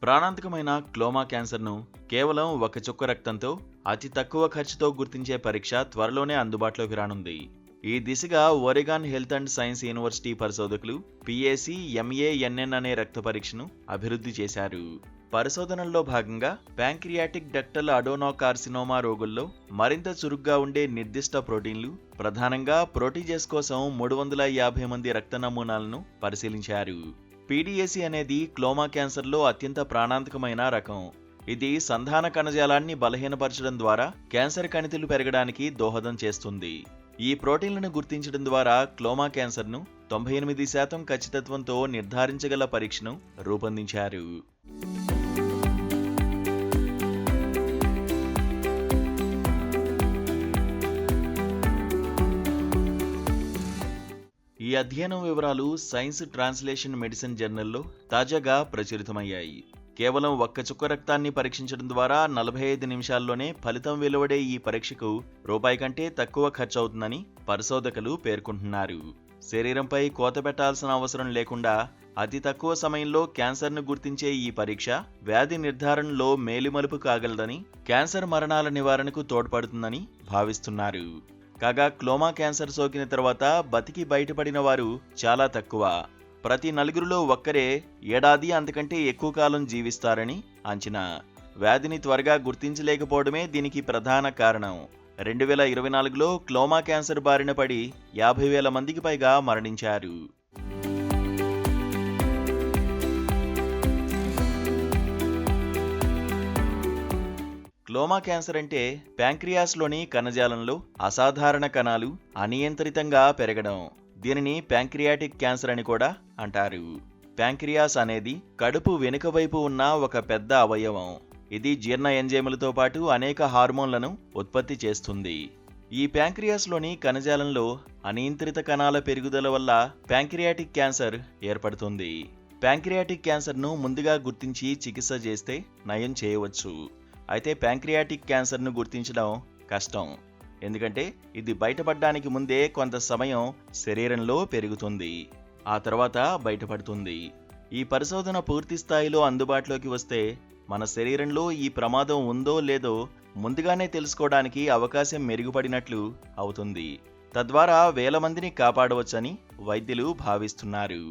ప్రాణాంతకమైన క్లోమా క్యాన్సర్ను కేవలం ఒక చుక్క రక్తంతో అతి తక్కువ ఖర్చుతో గుర్తించే పరీక్ష త్వరలోనే అందుబాటులోకి రానుంది. ఈ దిశగా Oregon health and science university పరిశోధకులు PAC-MANN అనే రక్త పరీక్షను అభివృద్ధి చేశారు. పరిశోధనల్లో భాగంగా ప్యాంక్రియాటిక్ డక్టల్ అడోనోకార్సినోమా రోగుల్లో మరింత చురుగ్గా ఉండే నిర్దిష్ట ప్రోటీన్లు, ప్రధానంగా ప్రోటీజేస్ కోసం 350 మంది రక్త నమూనాలను పరిశీలించారు. PDAC అనేది క్లోమా క్యాన్సర్లో అత్యంత ప్రాణాంతకమైన రకం. ఇది సంధాన కణజాలాన్ని బలహీనపరచడం ద్వారా క్యాన్సర్ కణితులు పెరగడానికి దోహదం చేస్తుంది. ఈ ప్రోటీన్లను గుర్తించడం ద్వారా క్లోమా క్యాన్సర్ను 98% ఖచ్చితత్వంతో నిర్ధారించగల పరీక్షను రూపొందించారు. ఈ అధ్యయనం వివరాలు సైన్స్ ట్రాన్స్లేషన్ మెడిసిన్ జర్నల్లో తాజాగా ప్రచురితమయ్యాయి. కేవలం ఒక్క చుక్క రక్తాన్ని పరీక్షించడం ద్వారా 45 నిమిషాల్లోనే ఫలితం వెలువడే ఈ పరీక్షకు రూపాయి కంటే తక్కువ ఖర్చవుతుందని పరిశోధకులు పేర్కొంటున్నారు. శరీరంపై కోత పెట్టాల్సిన అవసరం లేకుండా అతి తక్కువ సమయంలో క్యాన్సర్ను గుర్తించే ఈ పరీక్ష వ్యాధి నిర్ధారణలో మేలిమలుపు కాగలదని, క్యాన్సర్ మరణాల నివారణకు తోడ్పడుతుందని భావిస్తున్నారు. కాగా క్లోమా క్యాన్సర్ సోకిన తర్వాత బతికి బయటపడిన వారు చాలా తక్కువ. ప్రతి నలుగురిలో ఒక్కరే ఏడాది అంతకంటే ఎక్కువ కాలం జీవిస్తారని అంచనా. వ్యాధిని త్వరగా గుర్తించలేకపోవడమే దీనికి ప్రధాన కారణం. 2024లో క్లోమా క్యాన్సర్ బారిన పడి 50,000 మందికి పైగా మరణించారు. క్లోమా క్యాన్సర్ అంటే ప్యాంక్రియాస్లోని కణజాలంలో అసాధారణ కణాలు అనియంత్రితంగా పెరగడం. దీనిని ప్యాంక్రియాటిక్ క్యాన్సర్ అని కూడా అంటారు. ప్యాంక్రియాస్ అనేది కడుపు వెనుక వైపు ఉన్న ఒక పెద్ద అవయవం. ఇది జీర్ణ ఎంజైములతో పాటు అనేక హార్మోన్లను ఉత్పత్తి చేస్తుంది. ఈ ప్యాంక్రియాస్లోని కణజాలంలో అనియంత్రిత కణాల పెరుగుదల వల్ల ప్యాంక్రియాటిక్ క్యాన్సర్ ఏర్పడుతుంది. ప్యాంక్రియాటిక్ క్యాన్సర్ను ముందుగా గుర్తించి చికిత్స చేస్తే నయం చేయవచ్చు. అయితే ప్యాంక్రియాటిక్ క్యాన్సర్ను గుర్తించడం కష్టం. ఎందుకంటే ఇది బయటపడడానికి ముందే కొంత సమయం శరీరంలో పెరుగుతుంది, ఆ తర్వాత బయటపడుతుంది. ఈ పరిశోధన పూర్తి స్థాయిలో అందుబాటులోకి వస్తే మన శరీరంలో ఈ ప్రమాదం ఉందో లేదో ముందుగానే తెలుసుకోవడానికి అవకాశం మెరుగుపడినట్లు అవుతుంది. తద్వారా వేల మందిని కాపాడవచ్చని వైద్యులు భావిస్తున్నారు.